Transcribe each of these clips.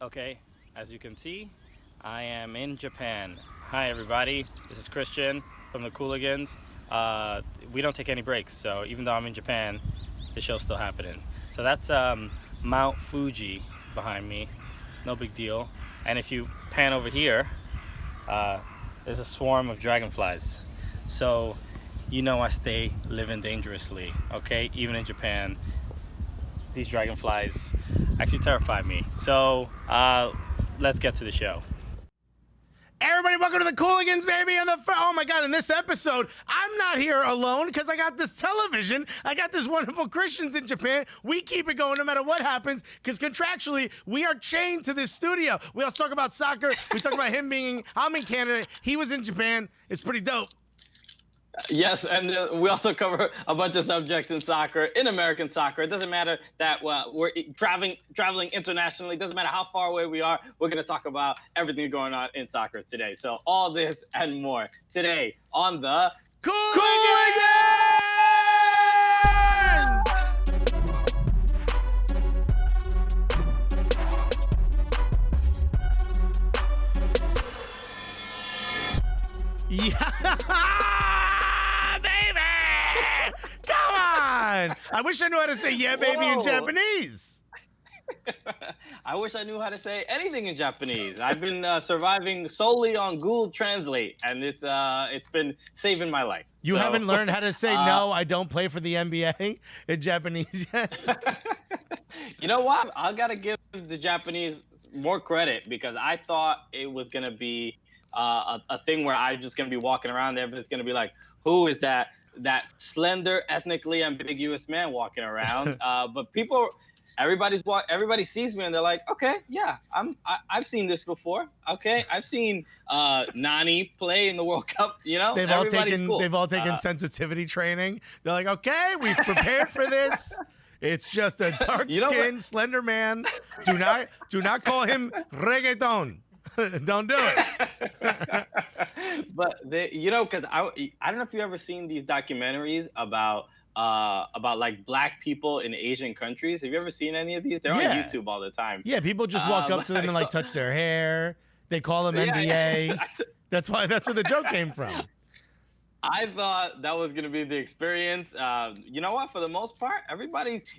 Okay, as you can see, I am in Japan. Hi everybody, this is Christian from the Cooligans. We don't take any breaks, so even though I'm in Japan, the show's still happening. So that's Mount Fuji behind me, no big deal. And if you pan over here, there's a swarm of dragonflies. So you know I stay living dangerously, okay? Even in Japan, these dragonflies actually terrify me. So let's get to the show. Everybody, welcome to the Cooligans, baby. Oh my God, in this episode, I'm not here alone because I got this television. I got this wonderful Christians in Japan. We keep it going no matter what happens because contractually, we are chained to this studio. We also talk about soccer. We talk about I'm in Canada. He was in Japan. It's pretty dope. Yes, and we also cover a bunch of subjects in soccer, in American soccer. It doesn't matter that we're traveling internationally. It doesn't matter how far away we are. We're going to talk about everything going on in soccer today. So all this and more today on the Cooligans! Yeah, baby! Come on! I wish I knew how to say "yeah, baby" in Japanese. I wish I knew how to say anything in Japanese. I've been surviving solely on Google Translate, and it's been saving my life. You haven't learned how to say "no, I don't play for the NBA" in Japanese yet? You know what? I gotta give the Japanese more credit because I thought it was gonna be a thing where I'm just gonna be walking around there, but it's gonna be like, who is that slender, ethnically ambiguous man walking around? But everybody sees me and they're like, okay, yeah, I've seen this before. Okay, I've seen Nani play in the World Cup. You know, they've all taken sensitivity training. They're like, okay, we've prepared for this. It's just a dark-skinned, slender man. Do not call him reggaeton. Don't do it. But because I don't know if you've ever seen these documentaries about like black people in Asian countries. Have you ever seen any of these? They're on YouTube all the time. Yeah, people just walk up to them and like touch their hair. They call them NBA. Yeah. That's where the joke came from. I thought that was gonna be the experience. You know what? For the most part,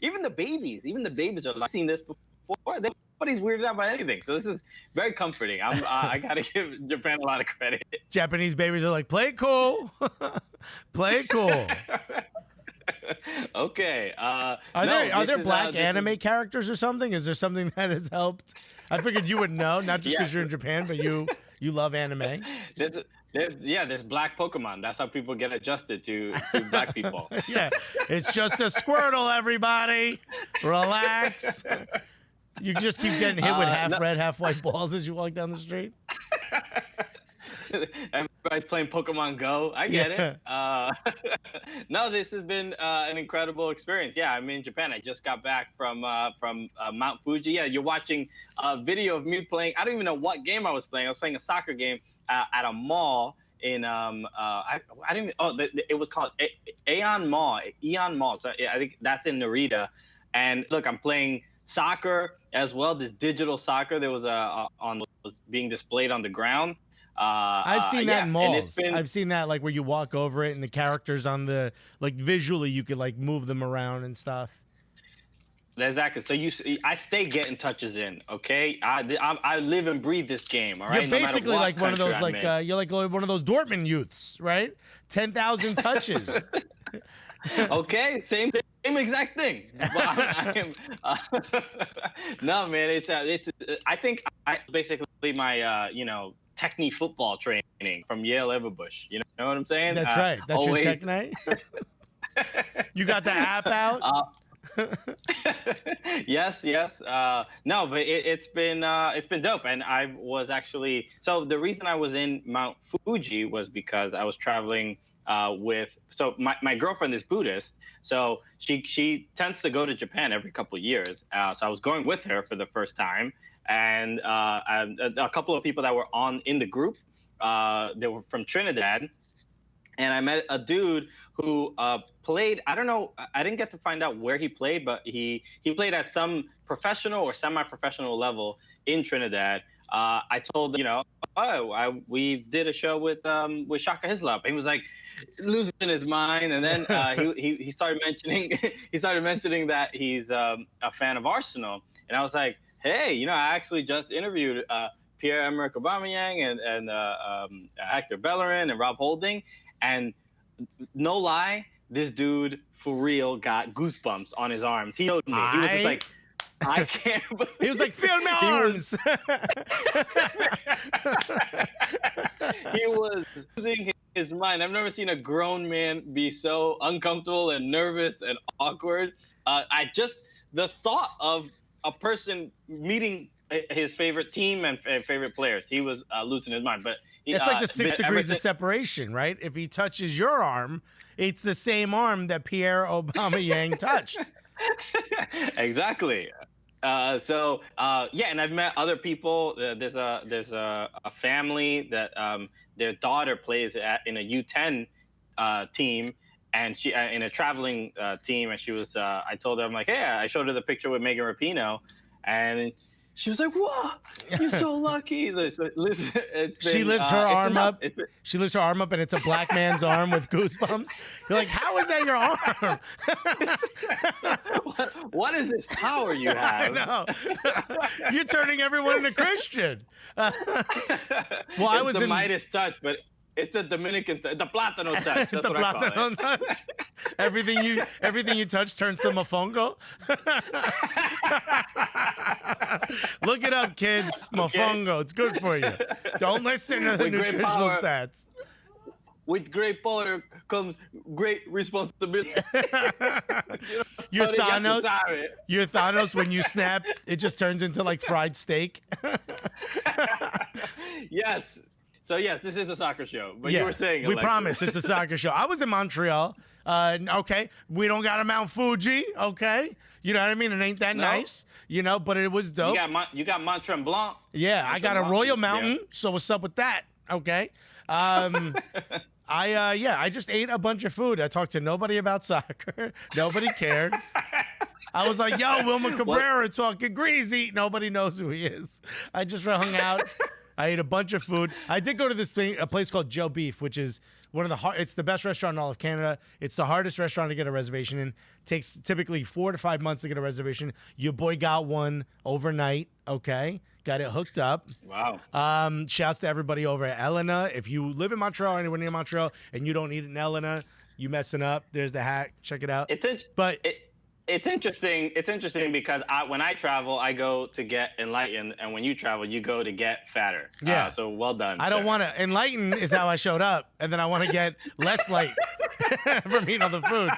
even the babies are like, I've seen this before. Nobody's weirded out by anything. So this is very comforting. I gotta give Japan a lot of credit. Japanese babies are like, play it cool. Play it cool. Okay. Are there black anime characters or something? Is there something that has helped? I figured you would know, not just because you're in Japan, but you love anime. There's black Pokemon. That's how people get adjusted to black people. Yeah, it's just a Squirtle, everybody. Relax. You just keep getting hit with half red, half white balls as you walk down the street. Everybody's playing Pokemon Go. I get it. No, this has been an incredible experience. Yeah, I'm in Japan. I just got back from Mount Fuji. Yeah, you're watching a video of me playing. I don't even know what game I was playing. I was playing a soccer game at a mall in I didn't even, it was called Aeon Mall. So I think that's in Narita. And look, I'm playing soccer as well. This digital soccer that was was being displayed on the ground. I've seen that in malls. I've seen that like where you walk over it and the characters on the like visually you could like move them around and stuff. Exactly. So I stay getting touches in. Okay, I live and breathe this game. All right. You're basically like one of those you're like one of those Dortmund youths, right? 10,000 touches. Okay, same exact thing. No, man, it's I think basically my technique football training from Yale Everbush. You know what I'm saying? That's right. That's always your tech night. You got the app out? Yes. No, but it's been dope. And I was actually, so the reason I was in Mount Fuji was because I was traveling so my girlfriend is Buddhist, so she tends to go to Japan every couple of years. So I was going with her for the first time, and a couple of people that were in the group, they were from Trinidad, and I met a dude who played. I don't know. I didn't get to find out where he played, but he played at some professional or semi-professional level in Trinidad, I told them, we did a show with Shaka Hislop. He was like losing his mind, and then he started mentioning that he's a fan of Arsenal, and I was like, hey, I actually just interviewed Pierre-Emerick Aubameyang and Hector Bellerin and Rob Holding, and no lie, this dude for real got goosebumps on his arms. He showed me. He was just like, I can't believe. He was like, feel my arms. He was losing his mind. I've never seen a grown man be so uncomfortable and nervous and awkward. The thought of a person meeting his favorite team and favorite players, he was losing his mind. But it's like the 6 degrees of separation, right? If he touches your arm, it's the same arm that Pierre Aubameyang touched. Exactly. And I've met other people. There's a family that their daughter plays in a U10 team, and she in a traveling team. And she was. I told her, I'm like, hey, I showed her the picture with Megan Rapinoe, and she was like, "Whoa, you're so lucky." Listen, she lifts her arm up. She lifts her arm up, and it's a black man's arm with goosebumps. You're like, "How is that your arm?" What is this power you have? I know. You're turning everyone into Christian. Well, I was the in Midas touch, but it's the Dominican, the Plátano touch. That's what I call it. Touch. Everything you touch turns to mofongo. Look it up, kids. Mofongo. It's good for you. Don't listen to the nutritional stats. With great power comes great responsibility. You're Thanos when you snap, it just turns into like fried steak. Yes. So yes, this is a soccer show. But yeah, you were saying, we Alexis. promise it's a soccer show. I was in Montreal. Okay, we don't got a Mount Fuji. Okay, you know what I mean. It ain't that nice, but it was dope. You got Mont Tremblant. Yeah, I got a Royal Mountain. Yeah. So what's up with that? Okay. I just ate a bunch of food. I talked to nobody about soccer. Nobody cared. I was like, yo, Wilmer Cabrera talking greasy. Nobody knows who he is. I just hung out. I ate a bunch of food. I did go to a place called Joe Beef, which is it's the best restaurant in all of Canada. It's the hardest restaurant to get a reservation in. It takes typically 4 to 5 months to get a reservation. Your boy got one overnight, okay? Got it hooked up. Wow. Shouts to everybody over at Elena. If you live in Montreal or anywhere near Montreal and you don't eat it in Elena, you messing up. There's the hack. Check it out. It's interesting. It's interesting because when I travel, I go to get enlightened, and when you travel, you go to get fatter. Yeah. So well done. I don't want to enlighten is how I showed up, and then I want to get less light from eating all the food.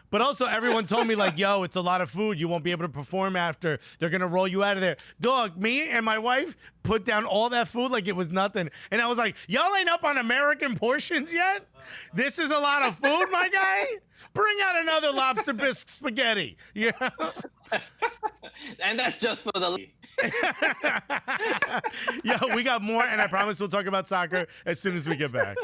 But also, everyone told me, like, yo, it's a lot of food. You won't be able to perform after. They're going to roll you out of there. Dog, me and my wife put down all that food like it was nothing. And I was like, y'all ain't up on American portions yet? This is a lot of food, my guy? Bring out another lobster bisque spaghetti. You know? And that's just for the... Yo, we got more, and I promise we'll talk about soccer as soon as we get back.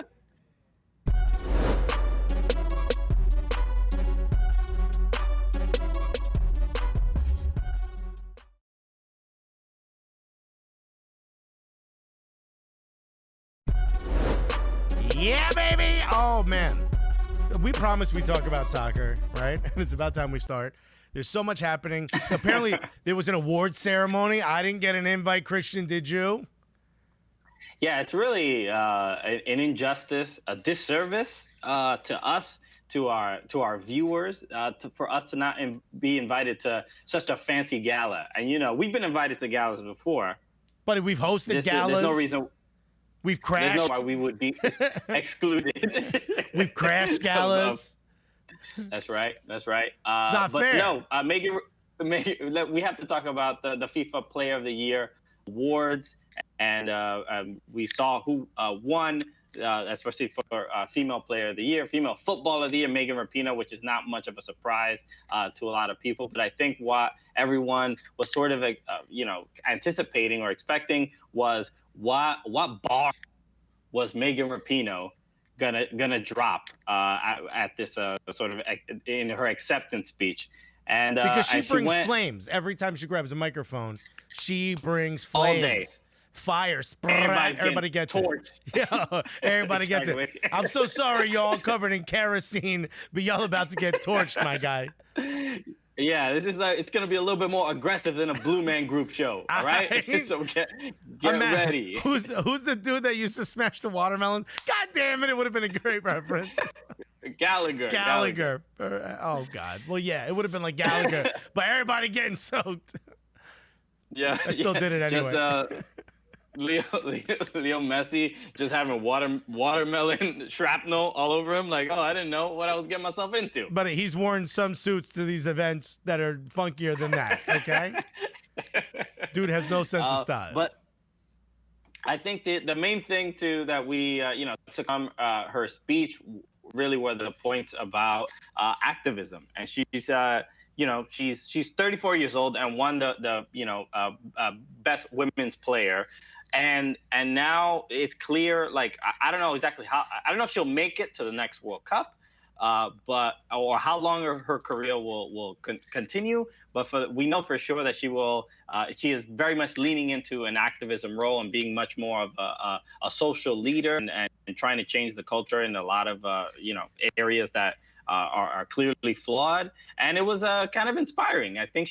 Yeah, baby! Oh, man. We promised we talk about soccer, right? And it's about time we start. There's so much happening. Apparently, there was an awards ceremony. I didn't get an invite. Christian, did you? Yeah, it's really an injustice, a disservice to us, to our viewers, for us to not be invited to such a fancy gala. And, we've been invited to galas before. But we've hosted galas. There's no reason... We've crashed. There's no why we would be excluded. We've crashed galas. That's right. That's right. It's not fair. No, Megan, we have to talk about the FIFA Player of the Year awards, and we saw who won, especially for Female Player of the Year, Female Footballer of the Year, Megan Rapinoe, which is not much of a surprise to a lot of people. But I think what everyone was sort of, anticipating or expecting was what bar was Megan Rapinoe gonna drop at this sort of in her acceptance speech, and because she brings flames every time she grabs a microphone. She brings All day. flames. Fire, sprat. Everybody gets torched. it. Yeah, everybody gets it. Exactly. I'm so sorry, y'all covered in kerosene, but y'all about to get torched, my guy. Yeah, this is it's gonna be a little bit more aggressive than a Blue Man Group show. All right, so get ready. Who's the dude that used to smash the watermelon? God damn it! It would have been a great reference. Gallagher. Oh God. Well, yeah, it would have been like Gallagher, but everybody getting soaked. Yeah, I still did it anyway. Just, Leo Messi just having watermelon shrapnel all over him. Like, oh, I didn't know what I was getting myself into. But he's worn some suits to these events that are funkier than that. Okay, dude has no sense of style. But I think the main thing too that we took on her speech really were the points about activism, and she's she's 34 years old and won the best women's player. And now it's clear, like, I don't know exactly how, I don't know if she'll make it to the next World Cup, or how long her career will continue. But we know for sure that she is very much leaning into an activism role and being much more of a social leader and trying to change the culture in a lot of, areas that are clearly flawed. And it was kind of inspiring. I think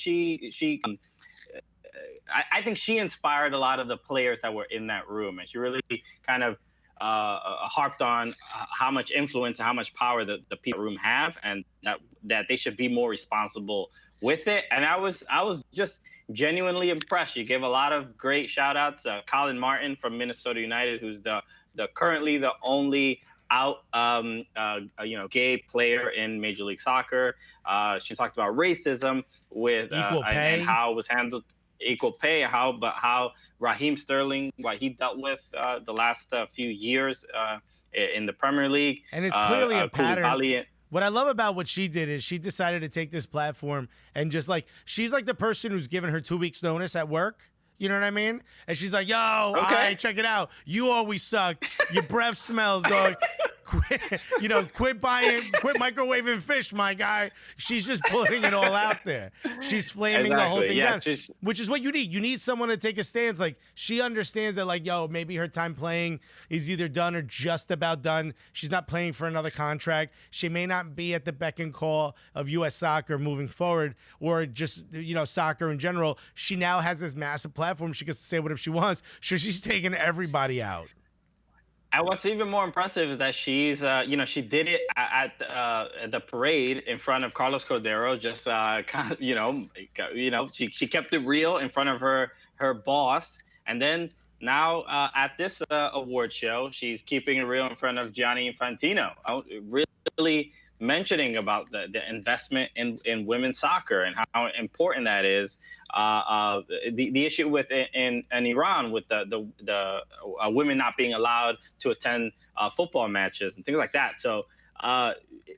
I think she inspired a lot of the players that were in that room, and she really kind of harped on how much influence and how much power the people in the room have, and that they should be more responsible with it. And I was just genuinely impressed. She gave a lot of great shout outs. Colin Martin from Minnesota United, who's the currently the only out gay player in Major League Soccer. She talked about racism with equal pay and how it was handled. Equal pay, how Raheem Sterling, what he dealt with the last few years in the Premier League. And it's clearly a pattern. Koulibaly. What I love about what she did is she decided to take this platform and just she's like the person who's given her 2 weeks notice at work. You know what I mean? And she's like, yo, all right, check it out. You always sucked. Your breath smells, dog. Quit microwaving fish, my guy. She's just putting it all out there. She's flaming the whole thing down, which is what you need. You need someone to take a stance. Like, she understands that, like, yo, maybe her time playing is either done or just about done. She's not playing for another contract. She may not be at the beck and call of U.S. soccer moving forward, or just, soccer in general. She now has this massive platform. She gets to say whatever she wants. So she's taking everybody out. And what's even more impressive is that she's, she did it at the parade in front of Carlos Cordero. Just she kept it real in front of her boss, and then now at this award show, she's keeping it real in front of Gianni Infantino. Really mentioning about the investment in women's soccer and how important that is. The issue with in Iran with the women not being allowed to attend football matches and things like that. So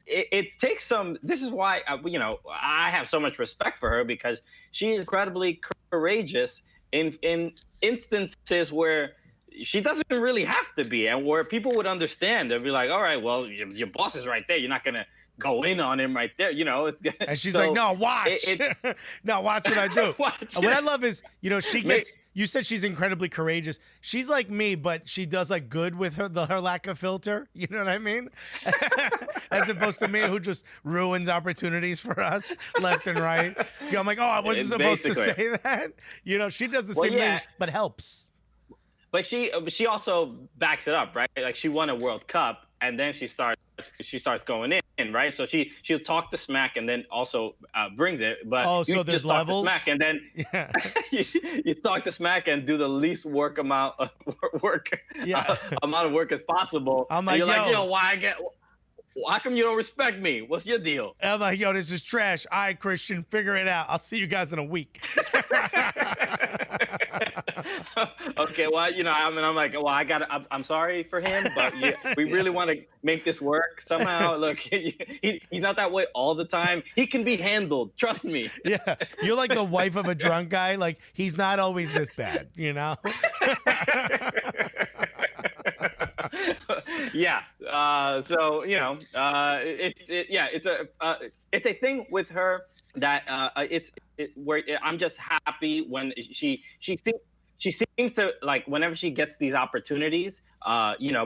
it takes some. This is why I have so much respect for her, because she is incredibly courageous in instances where she doesn't really have to be, and where people would understand. They'll be like, all right, well, your boss is right there. You're not gonna go in on him right there, it's good. And she's like, no, watch. No, watch what I do. What I love is, she gets, you said she's incredibly courageous. She's like me, but she does like good with her lack of filter. You know what I mean? As opposed to me, who just ruins opportunities for us left and right. I'm like, oh, I wasn't supposed to say that. She does the same thing, but helps. But she also backs it up, right? Like, she won a World Cup, and then she starts going in, right? So she'll talk the smack and then also brings it. But so there's levels. Smack and then you talk the smack and do the least amount of work as possible. I'm like, how come you don't respect me? What's your deal? I'm like, yo, this is trash. All right, Christian, figure it out. I'll see you guys in a week. Okay, well, I'm like, well, I'm sorry for him, but we really want to make this work somehow. Look, he's not that way all the time. He can be handled. Trust me. Yeah, you're like the wife of a drunk guy. Like, he's not always this bad, Yeah. So it's a thing with her that I'm just happy when she seems to, like, whenever she gets these opportunities,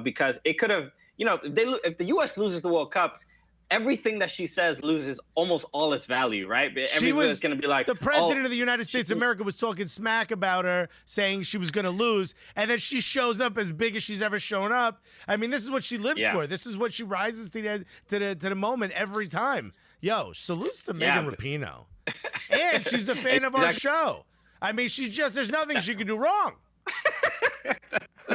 because it could have, if the U.S. loses the World Cup, everything that she says loses almost all its value, right? Everybody's going to be like, the president oh, of the United States of America was talking smack about her, saying she was going to lose, and then she shows up as big as she's ever shown up. I mean, this is what she lives for. This is what she rises to the moment every time. Yo, salutes to Megan Rapinoe. And she's a fan of our show. I mean, there's nothing she could do wrong.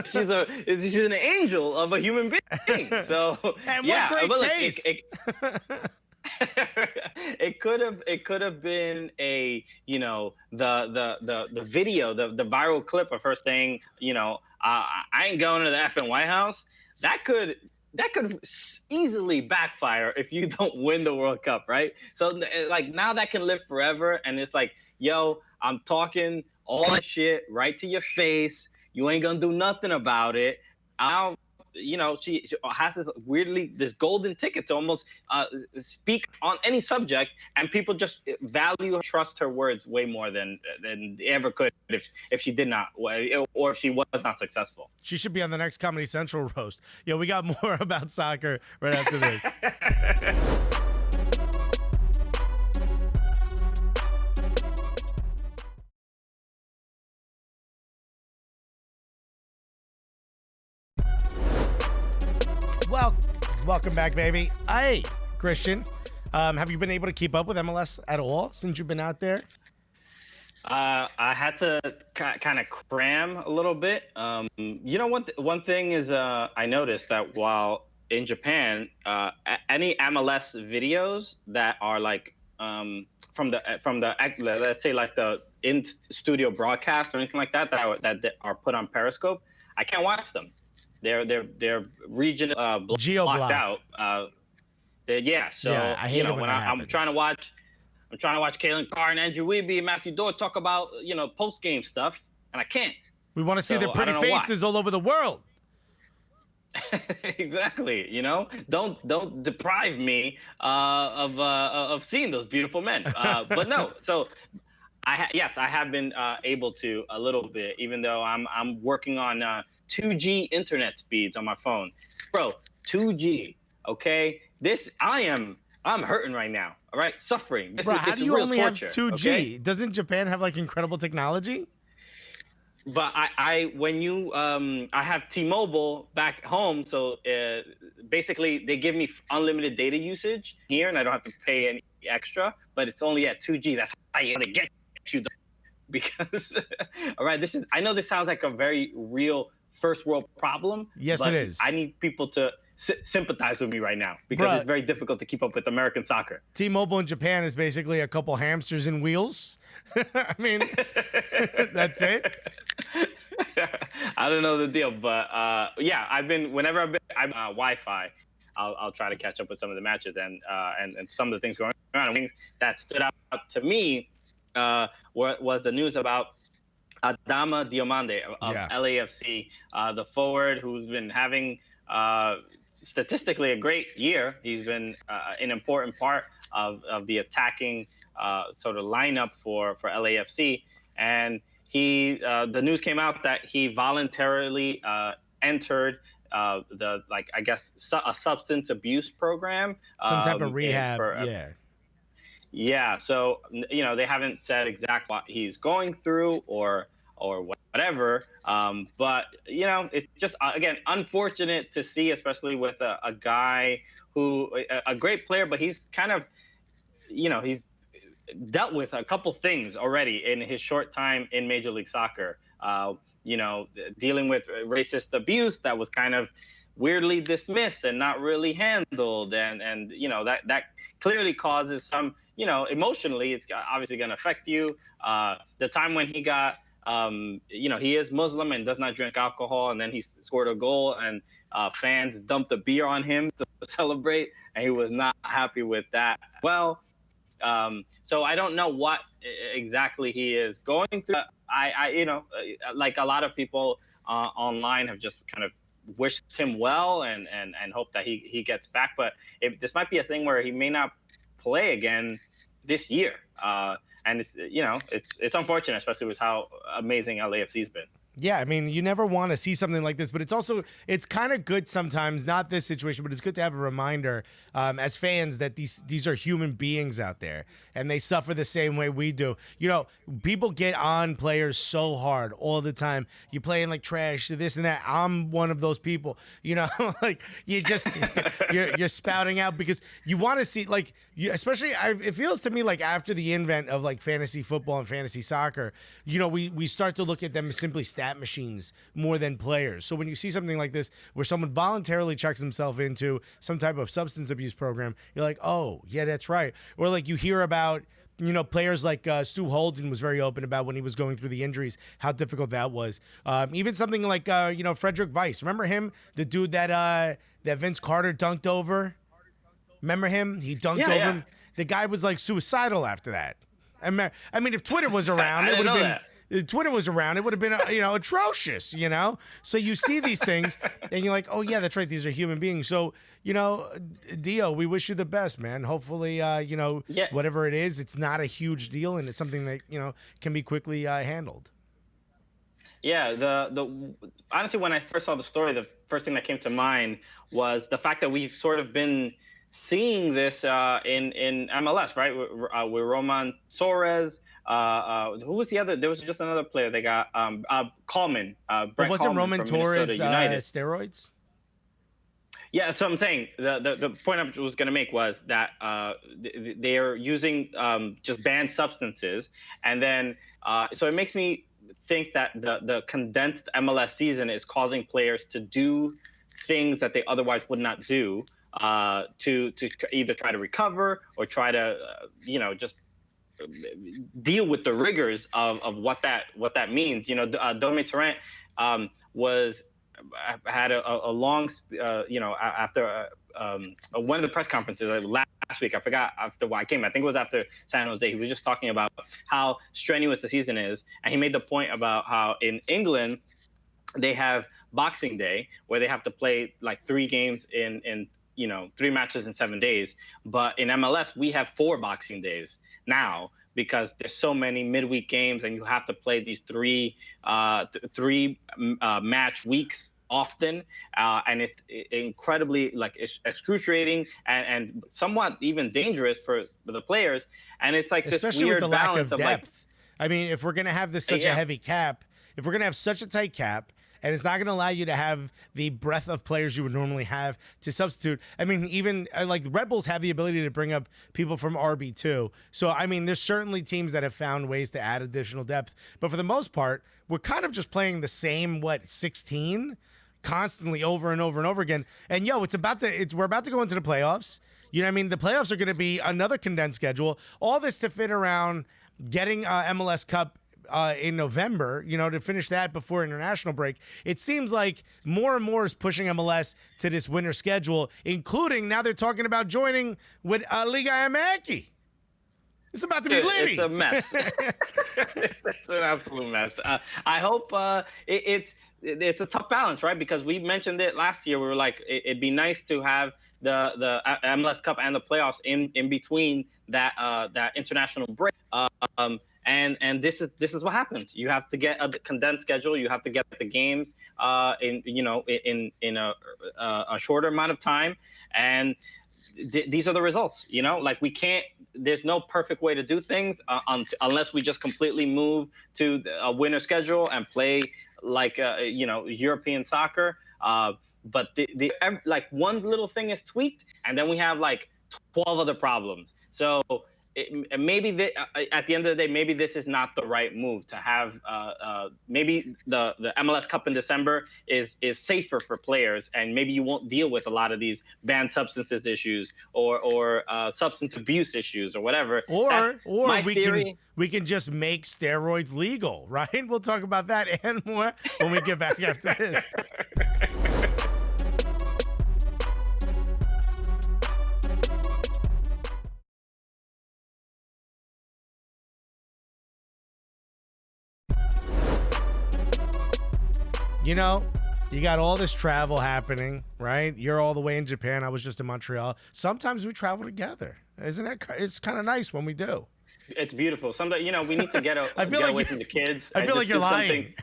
She's an angel of a human being. So, and what great taste. It could have been a, the video, the viral clip of her saying, I ain't going to the effing White House. That could easily backfire if you don't win the World Cup, right? So, like, now that can live forever, and it's like, yo, I'm talking all that shit right to your face. You ain't gonna do nothing about it. She has this golden ticket to almost speak on any subject, and people just value and trust her words way more than they ever could if she did not, or if she was not successful. She should be on the next Comedy Central roast. Yo, we got more about soccer right after this. Well, welcome back, baby. Hey, Christian, have you been able to keep up with MLS at all since you've been out there? I had to kind of cram a little bit. One thing is I noticed that while in Japan, any MLS videos that are like from the let's say like the in studio broadcast or anything like that that are put on Periscope, I can't watch them. They're region blocked out. So I hate it when I'm trying to watch Kalen Carr and Andrew Wiebe and Matthew Dorr talk about post game stuff, and I can't. We want to see their pretty faces all over the world. Exactly. Don't deprive me of seeing those beautiful men. But no. So I have been able to a little bit, even though I'm working on 2G internet speeds on my phone, bro. 2G. Okay. I'm hurting right now. All right, suffering. Bro, how do you only torture, have 2G? Okay? Doesn't Japan have like incredible technology? But I have T-Mobile back home, so basically they give me unlimited data usage here, and I don't have to pay any extra. But it's only at 2G. That's how you get you, because all right, I know this sounds like a very real first world problem. Yes, but it is. I need people to sympathize with me right now, because it's very difficult to keep up with American soccer. T-Mobile in Japan is basically a couple hamsters and wheels. I mean, that's it. I don't know the deal, but whenever I'm Wi-Fi, I'll try to catch up with some of the matches and some of the things going on. Things that stood out to me was the news about Adama Diomande of LAFC, the forward who's been having statistically a great year. He's been an important part of the attacking sort of lineup for LAFC, and the news came out that he voluntarily entered a substance abuse program, some type of rehab. Yeah. So they haven't said exactly what he's going through or whatever. But it's just again unfortunate to see, especially with a guy who a great player, but he's kind of he's dealt with a couple things already in his short time in Major League Soccer. Dealing with racist abuse that was kind of weirdly dismissed and not really handled, and that clearly causes some, emotionally, it's obviously going to affect you. The time when he got, he is Muslim and does not drink alcohol, and then he scored a goal, and fans dumped a beer on him to celebrate, and he was not happy with that. Well, so I don't know what exactly he is going through. Like a lot of people online have just kind of wished him well and hope that he gets back. But this might be a thing where he may not play again this year. And it's, you know, it's unfortunate, especially with how amazing LAFC's been. Yeah, I mean, you never want to see something like this, but it's kind of good sometimes, not this situation, but it's good to have a reminder as fans that these are human beings out there, and they suffer the same way we do. You know, people get on players so hard all the time. You playing like trash, this and that. I'm one of those people, you know, like you're spouting out because you want to see, like, especially it feels to me like after the invent of like fantasy football and fantasy soccer, you know, we start to look at them as simply stat machines more than players. So when you see something like this where someone voluntarily checks himself into some type of substance abuse program, you're like, oh yeah, that's right. Or like you hear about, you know, players like Stu Holden was very open about when he was going through the injuries, how difficult that was. Even something like you know, Frederick Weiss. Remember him, the dude that Vince Carter dunked over? Remember him? He dunked over him. The guy was like suicidal after that. I mean, if Twitter was around, it would have been. Twitter was around, it would have been, you know, atrocious, you know? So you see these things, and you're like, oh, yeah, that's right, these are human beings. So, you know, Dio, we wish you the best, man. Hopefully, you know, whatever it is, it's not a huge deal, and it's something that, you know, can be quickly handled. Yeah, honestly, when I first saw the story, the first thing that came to mind was the fact that we've sort of been seeing this in MLS, right? With Roman Torres. Who was the other? There was just another player they got. Coleman. Brent wasn't Coleman Roman Torres steroids? Yeah, that's what I'm saying. The point I was going to make was that they are using just banned substances, and then so it makes me think that the condensed MLS season is causing players to do things that they otherwise would not do to either try to recover or try to just deal with the rigors of what that means. You know, Dome Torrent had a long, after one of the press conferences last week. I forgot after why I came. I think it was after San Jose. He was just talking about how strenuous the season is, and he made the point about how in England they have Boxing Day where they have to play like 3 games in 3 matches in 7 days. But in MLS, we have 4 Boxing Days now because there's so many midweek games and you have to play these three match weeks often. And it's incredibly excruciating and somewhat even dangerous for the players. And it's like especially this weird with the lack balance of depth. I mean, if we're going to have such a heavy cap, if we're going to have such a tight cap, and it's not going to allow you to have the breadth of players you would normally have to substitute. I mean, even like Red Bulls have the ability to bring up people from RB2. So, I mean, there's certainly teams that have found ways to add additional depth. But for the most part, we're kind of just playing the same, 16 constantly over and over and over again. And we're about to go into the playoffs. You know what I mean? The playoffs are going to be another condensed schedule. All this to fit around getting MLS Cup in November, to finish that before international break. It seems like more and more is pushing MLS to this winter schedule, including now they're talking about joining with Liga MX. It's about to be litty. It's a mess. It's an absolute mess. I hope it's a tough balance, right? Because we mentioned it last year. We were like, it'd be nice to have the MLS Cup and the playoffs in between that international break. And this is what happens. You have to get a condensed schedule. You have to get the games in a shorter amount of time, and these are the results. We can't. There's no perfect way to do things unless we just completely move to a winter schedule and play European soccer. But one little thing is tweaked, and then we have 12 other problems. So. Maybe at the end of the day, maybe this is not the right move to have. Maybe the MLS Cup in December is safer for players, and maybe you won't deal with a lot of these banned substances issues or substance abuse issues or whatever. Or we can just make steroids legal, right? We'll talk about that and more when we get back after this. You got all this travel happening, right? You're all the way in Japan. I was just in Montreal. Sometimes we travel together. Isn't it? It's kind of nice when we do. It's beautiful. Sometimes, you know, we need to get away from the kids. I feel like you're lying.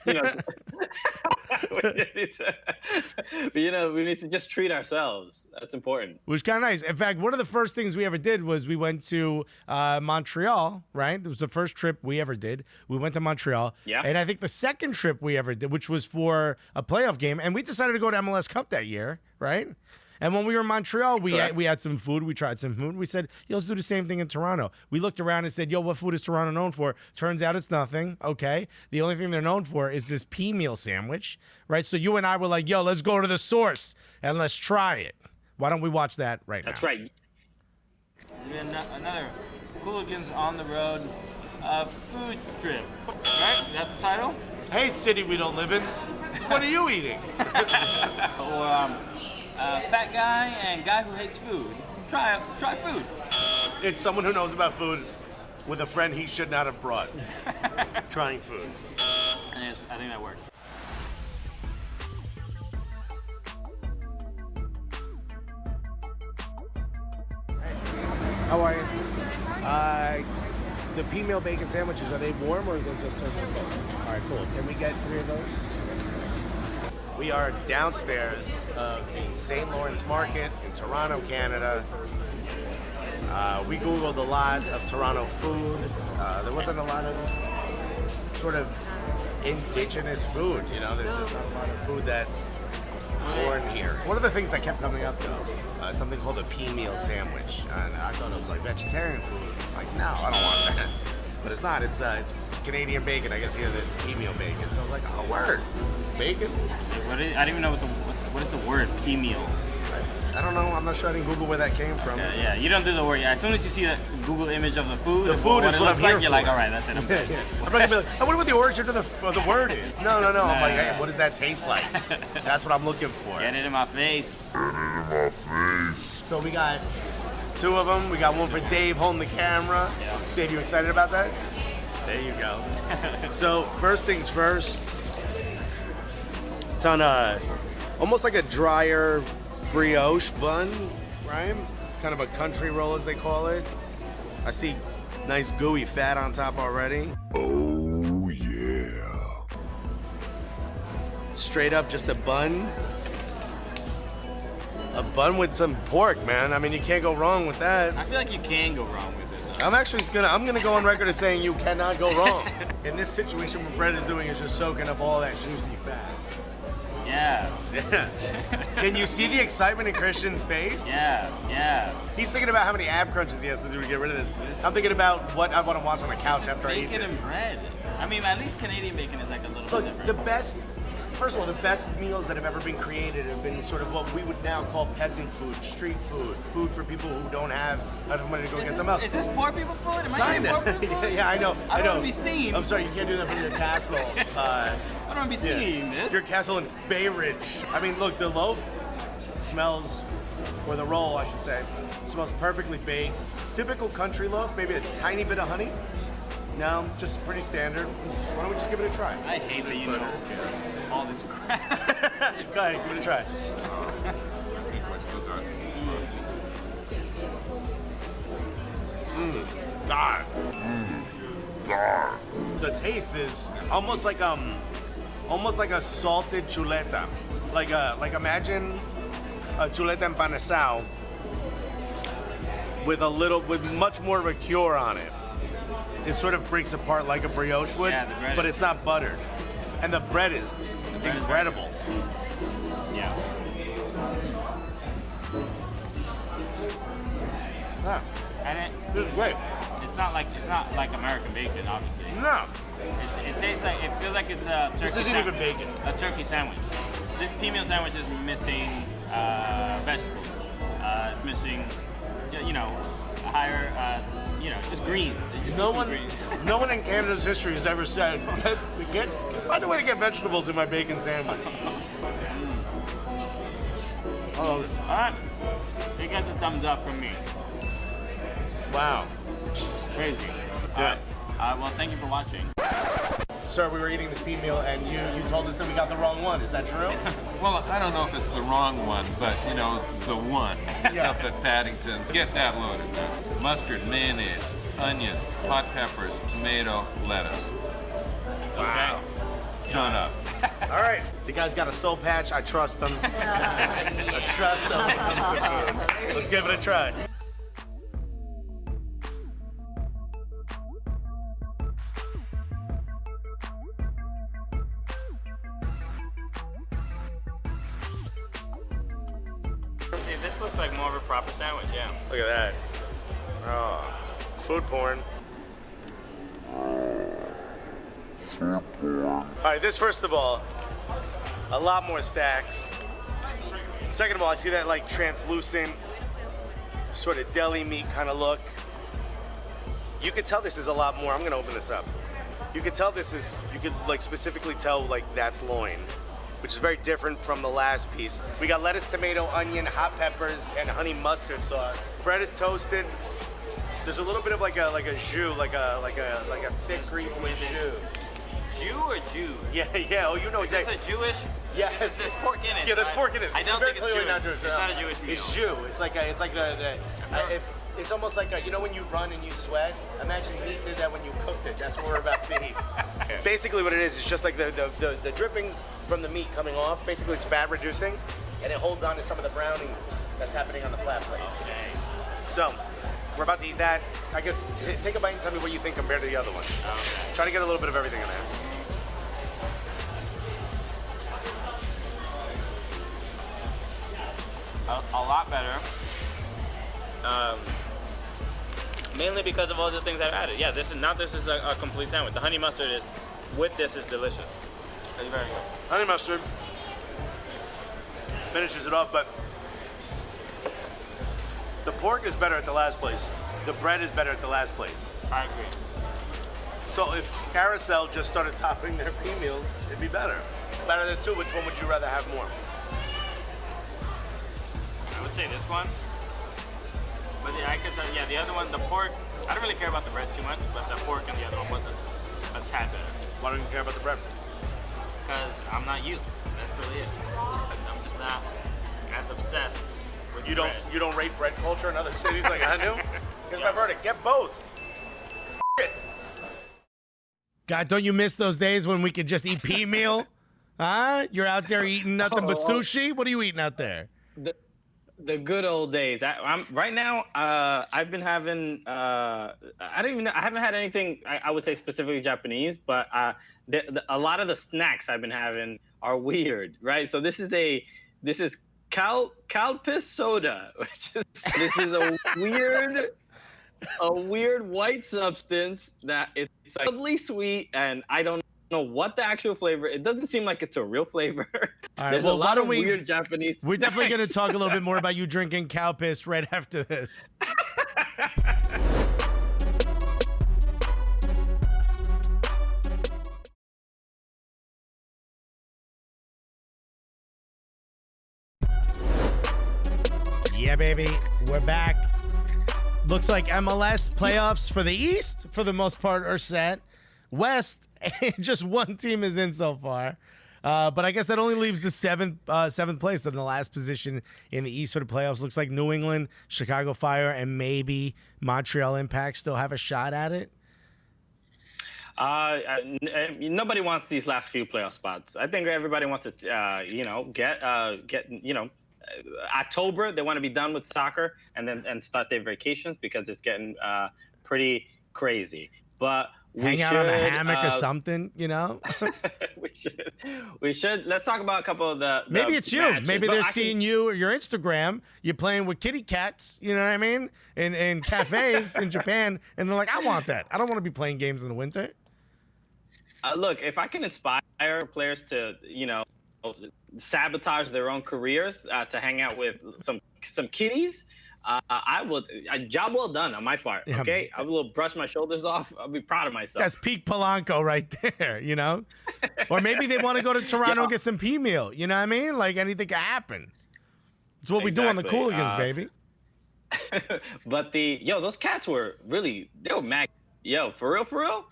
You know, we need to just treat ourselves. That's important. Which is kind of nice. In fact, one of the first things we ever did was we went to Montreal, right? It was the first trip we ever did. We went to Montreal. Yeah. And I think the second trip we ever did, which was for a playoff game, and we decided to go to MLS Cup that year, right? And when we were in Montreal, we had some food. We tried some food. We said, yo, let's do the same thing in Toronto. We looked around and said, yo, what food is Toronto known for? Turns out it's nothing, okay? The only thing they're known for is this Peameal Sandwich, right? So you and I were like, yo, let's go to the source and let's try it. Why don't we watch that right now? That's right. It's been another Cooligans on the road food trip, right? That's the title? Hey, city we don't live in. What are you eating? Or fat guy and guy who hates food. Try food. It's someone who knows about food with a friend he should not have brought. Trying food. I think that works. How are you? The Peameal Bacon Sandwiches, are they warm or are they just served cold? All right, cool. Can we get 3 of those? We are downstairs of the St. Lawrence Market in Toronto, Canada. We Googled a lot of Toronto food. There wasn't a lot of sort of indigenous food, you know? There's just not a lot of food that's born here. One of the things that kept coming up, though, something called a Peameal Sandwich. And I thought it was like vegetarian food. Like, no, I don't want that. But it's not. It's Canadian bacon. I guess here it's Peameal bacon. So I was like, oh, word. Bacon? I don't even know what is the word Peameal. I don't know. I'm not sure. I didn't Google where that came from. Yeah, you don't do the word. As soon as you see the Google image of the food, the food is what I'm here for. You're like, all right, that's it. I'm good. I'm not gonna be like, I wonder what the origin of the word is. No. I'm like, hey, what does that taste like? That's what I'm looking for. Get it in my face. So we got 2 of them. We got one for Dave holding the camera. Yeah. Dave, you excited about that? There you go. So first things first. It's on almost like a drier brioche bun, right? Kind of a country roll, as they call it. I see nice gooey fat on top already. Oh, yeah. Straight up just a bun. A bun with some pork, man. I mean, you can't go wrong with that. I feel like you can go wrong with it, though. I'm gonna go on record as saying you cannot go wrong. In this situation, what Brett is doing is just soaking up all that juicy fat. Yeah. Can you see the excitement in Christian's face? Yeah. He's thinking about how many ab crunches he has to do to get rid of this. I'm thinking about what I want to watch on the couch after I eat Bacon this. and bread. I mean, at least Canadian bacon is like a little bit different. First of all, the best meals that have ever been created have been sort of what we would now call peasant food, street food, food for people who don't have enough money to go get something else. Is this poor people food? Am I getting poor people food? Yeah, I know. I don't want to be seen. I'm sorry, you can't do that from your castle. I don't want to be seeing this. Your castle in Bay Ridge. I mean, look, the loaf smells, or the roll, I should say, smells perfectly baked. Typical country loaf, maybe a tiny bit of honey. No, just pretty standard. Why don't we just give it a try? I hate that you know all this crap. Go ahead, give it a try. God. The taste is almost like a salted chuleta. Like imagine a chuleta empanizado with much more of a cure on it. It sort of breaks apart like a brioche would, but it's not buttered. And the bread is incredible. Yeah. And this is great. It's not like American bacon, obviously. No. It feels like it's a turkey. This isn't even bacon. A turkey sandwich. This Peameal sandwich is missing vegetables. It's missing, higher, just greens. No one in Canada's history has ever said, find a way to get vegetables in my bacon sandwich. All right. You get the thumbs up from me. Wow. Crazy. Yeah. Well, thank you for watching. Sir, we were eating this Peameal, and you told us that we got the wrong one. Is that true? Well, I don't know if it's the wrong one, but you know, the one. It's up at Paddington's. Get that loaded, man. Mustard, mayonnaise, onion, hot peppers, tomato, lettuce. Wow. Done up. All right. The guy's got a soul patch. I trust him. I trust him. when it comes to food. Let's give it a try. See, this looks like more of a proper sandwich, yeah. Look at that. Oh, food porn. All right, this first of all, a lot more stacks. Second of all, I see that like translucent sort of deli meat kind of look. You could tell this is a lot more. I'm gonna open this up. You could tell this is, you could like specifically tell like that's loin, which is very different from the last piece. We got lettuce, tomato, onion, hot peppers, and honey mustard sauce. Bread is toasted. There's a little bit of like a jus, like a thick greasy jus. Jew or Jew? Yeah. Oh, you know Is exactly. this a Jewish? Yeah. There's pork in it. Yeah, there's right? pork in it. I don't very think it's clearly Jewish. not Jewish. It's not a Jewish meal. It's jus. It's like it's almost like you know when you run and you sweat. Imagine meat did that when you cooked it. That's what we're about to eat. Basically, what it is just like the drippings from the meat coming off. Basically, it's fat reducing, and it holds on to some of the browning that's happening on the flat plate. Okay. So, we're about to eat that. I guess take a bite and tell me what you think compared to the other one. Okay. Try to get a little bit of everything in there. A lot better. Mainly because of all the things I've added. Yeah, this is a complete sandwich. The honey mustard is, with this, is delicious. It's very good. Honey mustard finishes it off, but the pork is better at the last place. The bread is better at the last place. I agree. So if Carousel just started topping their Peameals, it'd be better. Out of the two, which one would you rather have more? I would say this one. But yeah, I could tell, yeah, the other one, the pork, I don't really care about the bread too much, but the pork and the other one was a tad better. Why don't you care about the bread? Because I'm not you. That's really it. I'm just not as obsessed with You bread. don't rate bread culture in other cities like I do? Here's my verdict. Get both. It. God, don't you miss those days when we could just eat Peameal? Huh? You're out there eating nothing but sushi? What are you eating out there? The good old days. I'm right now. I've been having. I haven't had anything. I would say specifically Japanese, but a lot of the snacks I've been having are weird, right? So this is Calpis soda, which is a weird white substance that it's like oddly sweet, and I don't know what the actual flavor. It doesn't seem like it's a real flavor. All right, There's well, a lot of weird Japanese. We're definitely going to snacks. talk a little bit more about you drinking cow piss right after this. Yeah, baby, we're back. Looks like MLS playoffs for the East, for the most part, are set. West, just one team is in so far. But I guess that only leaves the seventh place in the last position in the East for the playoffs. Looks like New England, Chicago Fire, and maybe Montreal Impact still have a shot at it. Nobody wants these last few playoff spots. I think everybody wants to, get October. They want to be done with soccer and start their vacations because it's getting pretty crazy. But hang out on a hammock or something, you know. we should. Let's talk about a couple of the maybe it's you. matches. Maybe they're seeing you or your Instagram. You're playing with kitty cats. You know what I mean? In cafes in Japan, and they're like, I want that. I don't want to be playing games in the winter. Look, if I can inspire players to, sabotage their own careers to hang out with some kitties, I will. Job well done on my part. Okay, I will brush my shoulders off. I'll be proud of myself. That's peak Polanco right there, you know. Or maybe they want to go to Toronto and get some Peameal. You know what I mean? Like anything can happen. It's what we do on the Cooligans, baby. But those cats were really, they were mad. For real.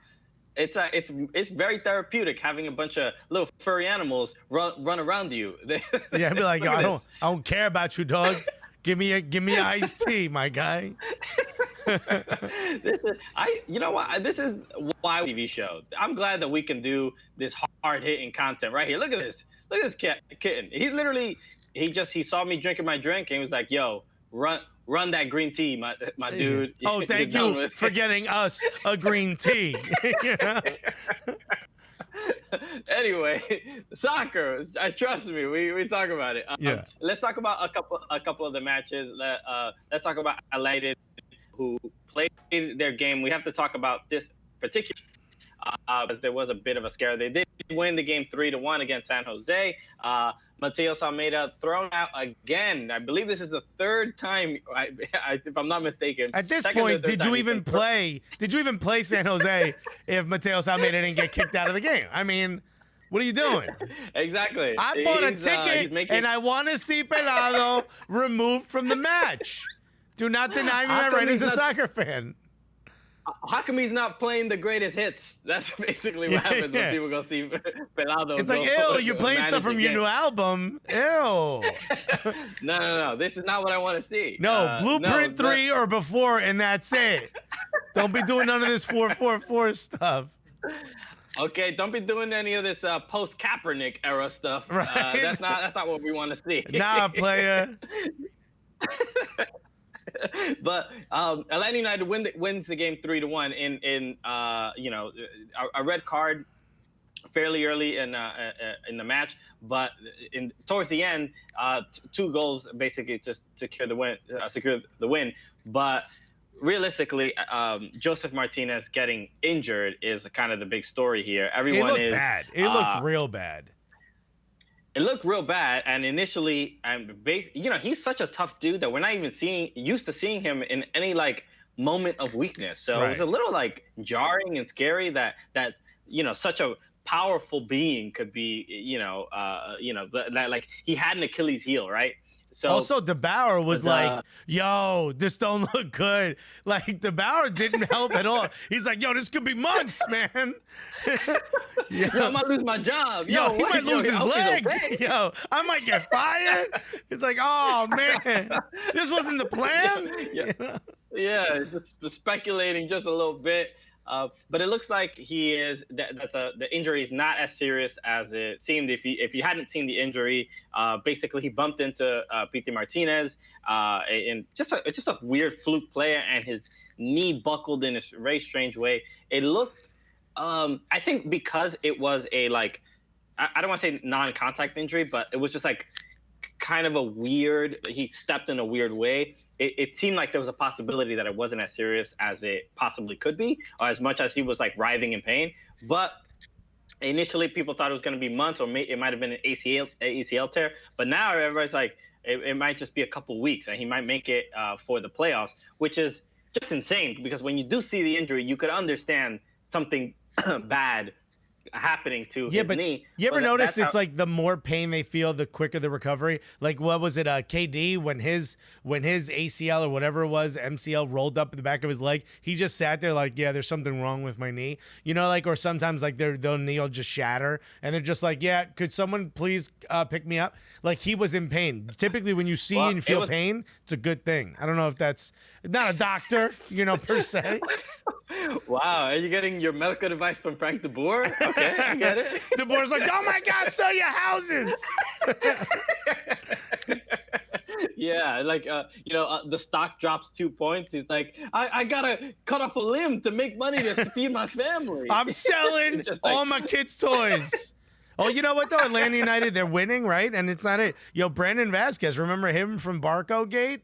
it's very therapeutic having a bunch of little furry animals run around you. Yeah, I'd be like, I don't care about you, dog. Give me iced tea, my guy. You know what? This is why TV show. I'm glad that we can do this hard hitting content right here. Look at this. Look at this kitten. He saw me drinking my drink and he was like, "Yo, run that green tea, my dude." Oh, thank you for getting us a green tea. You know? Anyway, soccer. Trust me, we talk about it. Yeah. Let's talk about a couple of the matches. Let's talk about United, who played their game. We have to talk about this particular because there was a bit of a scare. They did win the game 3-1 against San Jose. Mateus Almeida thrown out again. I believe this is the third time, if I'm not mistaken. At this point, did you even play San Jose if Mateus Almeida didn't get kicked out of the game? I mean, what are you doing? Exactly. I bought a ticket and I want to see Pelado removed from the match. Do not deny me my right as a soccer fan. How come he's not playing the greatest hits? That's basically what happens when people go see Pelado. It's like, ew, you're playing stuff from your new album. Ew. No. This is not what I want to see. No, Blueprint 3 or before, and that's it. Don't be doing none of this 4-4-4 stuff. Okay, don't be doing any of this post-Kaepernick era stuff. Right. That's not what we want to see. Nah, player. But Atlanta United wins the game 3-1 in a red card fairly early in the match, but towards the end, 2 goals basically to secure the win. But realistically, Joseph Martinez getting injured is kind of the big story here. Everyone looked bad. It looked real bad. It looked real bad, and initially, he's such a tough dude that we're not even used to seeing him in any moment of weakness. So It was a little jarring and scary that such a powerful being could be that he had an Achilles heel, right? So also, DeBauer was like, yo, this don't look good. Like, DeBauer didn't help at all. He's like, yo, this could be months, man. Yo, I might lose my job. Yo, he might lose his leg. Okay. Yo, I might get fired. It's like, oh, man, this wasn't the plan. Yeah, just speculating just a little bit. But it looks like the injury is not as serious as it seemed. If you hadn't seen the injury, basically he bumped into Pete Martinez in just a weird fluke play, and his knee buckled in a very strange way. It looked, I think, because it was I don't want to say non-contact injury, but it was just kind of a weird. He stepped in a weird way. It seemed like there was a possibility that it wasn't as serious as it possibly could be, or as much as he was writhing in pain. But initially, people thought it was going to be months, or it might have been an ACL tear. But now everybody's like, it might just be a couple weeks, and he might make it for the playoffs, which is just insane. Because when you do see the injury, you could understand something bad happening to his knee. You ever notice it's the more pain they feel, the quicker the recovery? Like, what was it, KD, when his ACL or whatever it was, MCL, rolled up in the back of his leg, he just sat there yeah, there's something wrong with my knee. Or sometimes their knee will just shatter and they're just like, yeah, could someone please pick me up? He was in pain. Typically when you see and feel pain, it's a good thing. I don't know if that's not a doctor, per se. Wow, are you getting your medical advice from Frank DeBoer? Okay, I get it. DeBoer's like, oh my God, sell your houses. Yeah, the stock drops 2 points. He's like, I gotta cut off a limb to make money to feed my family. I'm selling all my kids' toys. Oh, you know what, though? Atlanta United, they're winning, right? And it's not it. Yo, Brandon Vasquez, remember him from Barco Gate?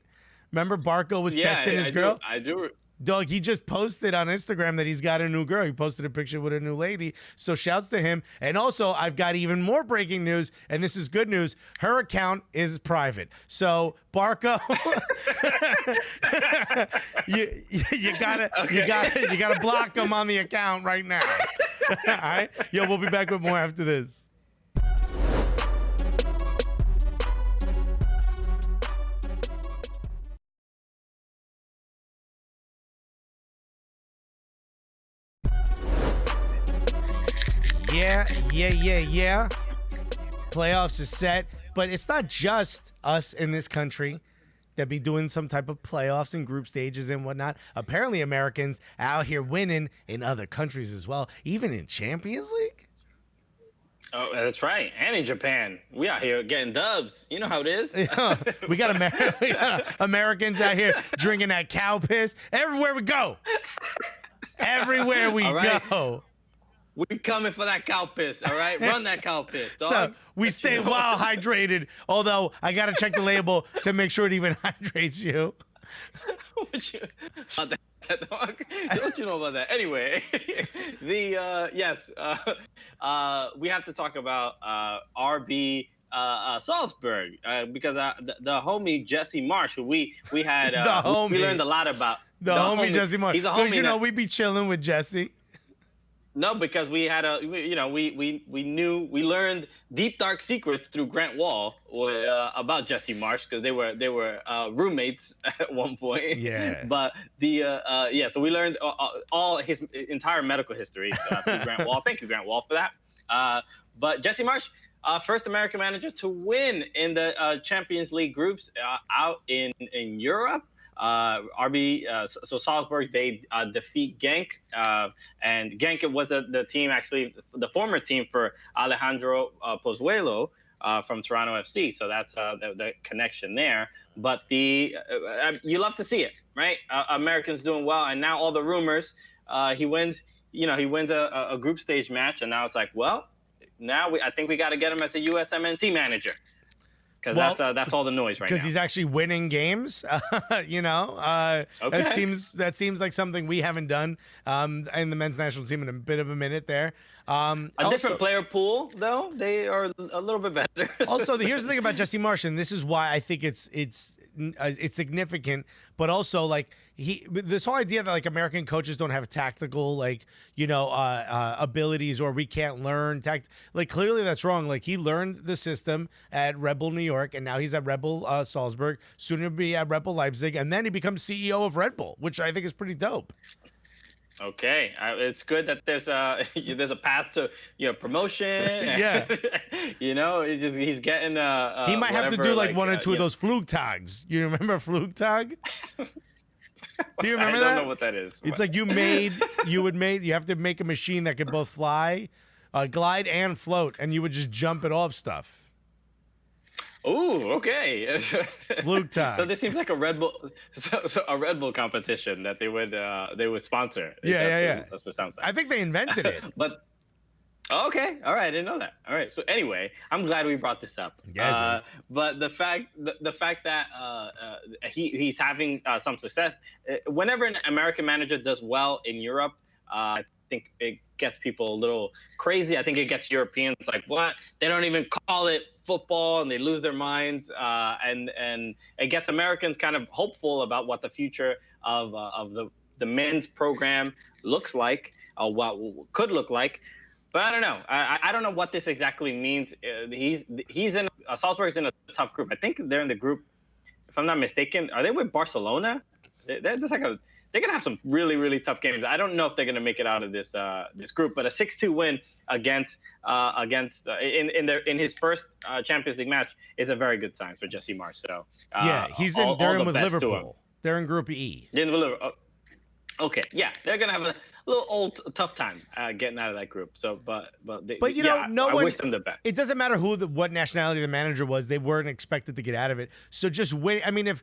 Remember Barco was texting his girl? I do. Dog, he just posted on Instagram that he's got a new girl. He posted a picture with a new lady. So shouts to him. And also, I've got even more breaking news, and this is good news. Her account is private. So Barco, you gotta block him on the account right now. All right? Yo, we'll be back with more after this. Yeah. Playoffs is set, but it's not just us in this country that be doing some type of playoffs and group stages and whatnot. Apparently, Americans out here winning in other countries as well, even in Champions League. Oh, that's right. And in Japan, we out here getting dubs. You know how it is. we got Americans out here drinking that cow piss everywhere we go. Everywhere we go. We coming for that cow piss, all right? Run that cow piss, dog. So we stay well hydrated, although I got to check the label to make sure it even hydrates you. Dog. Don't you know about that? Anyway, we have to talk about RB Salzburg because the homie Jesse Marsh, who we had, we learned a lot about. The homie Jesse Marsh. He's a homie. Because we be chilling with Jesse. No, because we had we learned deep dark secrets through Grant Wall about Jesse Marsh because they were roommates at one point. Yeah. But so we learned all his entire medical history through Grant Wall. Thank you, Grant Wall, for that. But Jesse Marsh, first American manager to win in the Champions League groups out in Europe. So Salzburg, they defeat Genk, and Genk was the team, actually the former team for Alejandro Pozuelo from Toronto FC. So that's the connection there. But you love to see it, right? Americans doing well, and now all the rumors, he wins a group stage match, and now it's like, well, now I think we got to get him as a USMNT manager. Because that's all the noise right now. Because he's actually winning games, okay. That seems like something we haven't done in the men's national team in a bit of a minute there. Different player pool, though. They are a little bit better. Also, here's the thing about Jesse Marsh, and this is why I think it's significant, but also like this whole idea that like American coaches don't have tactical abilities, or we can't learn like clearly that's wrong. Like he learned the system at Red Bull New York, and now he's at Red Bull Salzburg, soon he'll be at Red Bull Leipzig, and then he becomes CEO of Red Bull, which I think is pretty dope. Okay, it's good that there's a path to promotion. Yeah, he's getting he might have to do like one or two of those Flugtags. You remember Flugtag? Do you remember that? I don't know what that is. It's like you have to make a machine that could both fly, glide, and float, and you would just jump it off stuff. Ooh, okay. Flugtag. So this seems like a Red Bull competition that they would sponsor. Yeah. That's what it sounds like. I think they invented it. But okay, all right, I didn't know that. All right, so anyway, I'm glad we brought this up. Yeah, but the fact that he's having some success, whenever an American manager does well in Europe, I think it gets people a little crazy. I think it gets Europeans like, what? They don't even call it football, and they lose their minds. And it gets Americans kind of hopeful about what the future of the men's program looks like, what could look like. But I don't know. I don't know what this exactly means. He's in Salzburg's in a tough group. I think they're in the group, if I'm not mistaken. Are they with Barcelona? They're just like they're gonna have some really, really tough games. I don't know if they're gonna make it out of this group. But a 6-2 win against in his first Champions League match is a very good sign for Jesse Marsh. So they're in with Liverpool. They're in Group E. Okay, yeah, they're gonna have a little tough time getting out of that group. So, I wish them the best. It doesn't matter what nationality the manager was; they weren't expected to get out of it. So just wait. I mean, if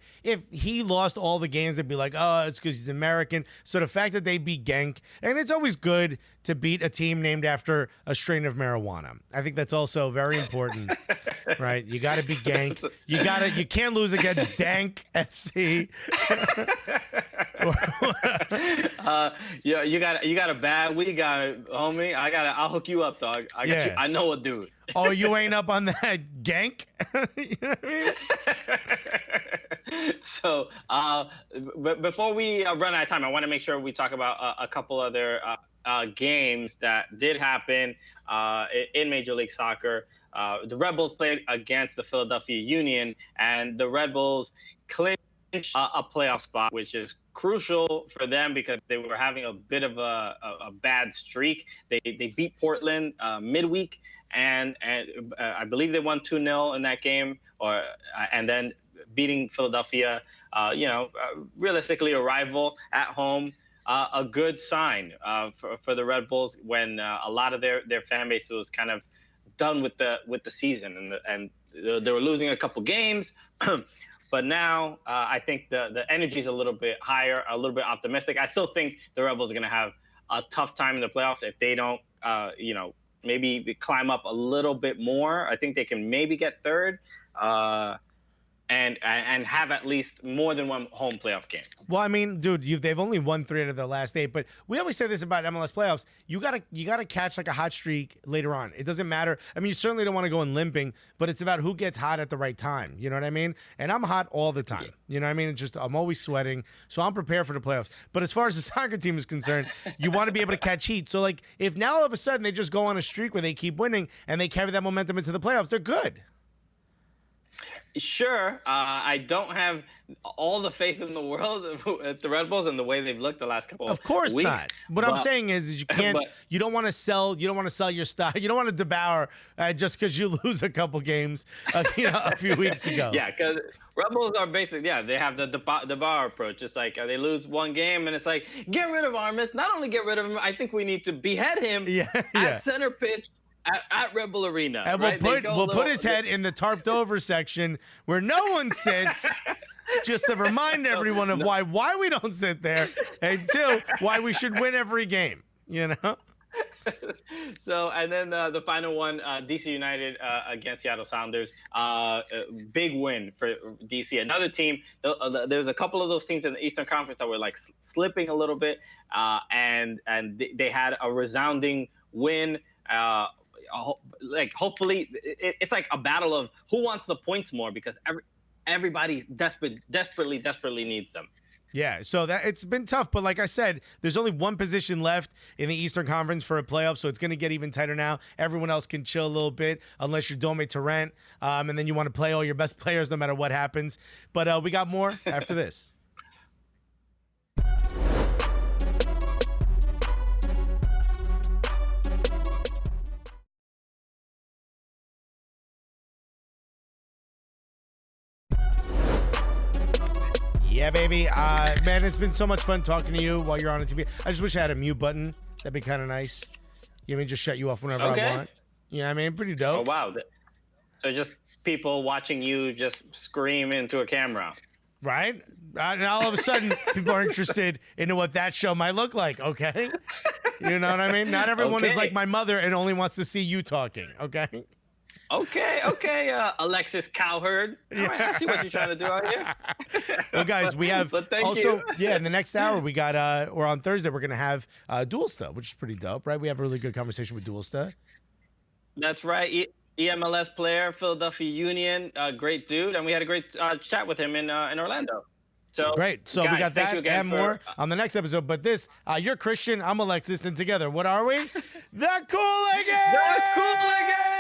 he lost all the games, they'd be like, "Oh, it's because he's American." So the fact that they beat Genk, and it's always good to beat a team named after a strain of marijuana. I think that's also very important, right? You got to beat Genk. You can't lose against Dank FC. You got a bad week, homie. I'll hook you up, dog. I know a dude. Oh, you ain't up on that Genk? You know what I mean? So, but before we run out of time, I want to make sure we talk about a couple other games that did happen in Major League Soccer. The Red Bulls played against the Philadelphia Union, and the Red Bulls clinched a playoff spot, which is crucial for them because they were having a bit of a bad streak. They beat Portland midweek, and I believe they won 2-0 in that game, and then beating Philadelphia, realistically a rival at home. A good sign for the Red Bulls when a lot of their fan base was kind of done with the season, and they were losing a couple games. But now I think the energy is a little bit higher, a little bit optimistic. I still think the Rebels are going to have a tough time in the playoffs if they don't, maybe climb up a little bit more. I think they can maybe get third. And have at least more than one home playoff game. Well, I mean, dude, they've only won 3 out of their last 8, but we always say this about MLS playoffs. You gotta catch like a hot streak later on. It doesn't matter. I mean, you certainly don't want to go in limping, but it's about who gets hot at the right time. You know what I mean? And I'm hot all the time. You know what I mean? It's just I'm always sweating, so I'm prepared for the playoffs. But as far as the soccer team is concerned, you want to be able to catch heat. So like, if now all of a sudden they just go on a streak where they keep winning and they carry that momentum into the playoffs, they're good. Sure, I don't have all the faith in the world at the Red Bulls and the way they've looked the last couple of weeks. Of course not. What I'm saying is you can't. You don't want to sell. You don't want to sell your stock. You don't want to devour just because you lose a couple games, a few weeks ago. Yeah, because Rebels are basically they have the devour approach. It's like they lose one game and it's like get rid of Armis. Not only get rid of him, I think we need to behead him at center pitch. At Rebel Arena, and we'll put his head in the tarped over section where no one sits, just to remind everyone of why we don't sit there, and 2, why we should win every game. You know. So, and then the final one, DC United against Seattle Sounders. Big win for DC. Another team. There's a couple of those teams in the Eastern Conference that were like slipping a little bit, and they had a resounding win. Hopefully it's like a battle of who wants the points more because everybody desperately needs them. Yeah, so that it's been tough, but like I said, there's only one position left in the Eastern Conference for a playoff, so it's going to get even tighter now. Everyone else can chill a little bit unless you're Dome Torrent, and then you want to play all your best players no matter what happens. But we got more after this. Yeah, baby. Man, it's been so much fun talking to you while you're on the TV. I just wish I had a mute button. That'd be kind of nice. You know what I mean? Just shut you off whenever I want. You know what I mean? Pretty dope. Oh, wow. So just people watching you just scream into a camera. Right? And all of a sudden, people are interested into what that show might look like, okay? You know what I mean? Not everyone is like my mother and only wants to see you talking, okay? Okay, Alexis Cowherd. All right, I see what you're trying to do out here. Well, guys, we have also, in the next hour, we got, or on Thursday, we're going to have Duelsta, which is pretty dope, right? We have a really good conversation with Duelsta. That's right. EMLS player, Philadelphia Union, great dude. And we had a great chat with him in Orlando. So great. So guys, we got that and more on the next episode. But this, you're Christian, I'm Alexis, and together, what are we? The Cooligans! The Cooligans!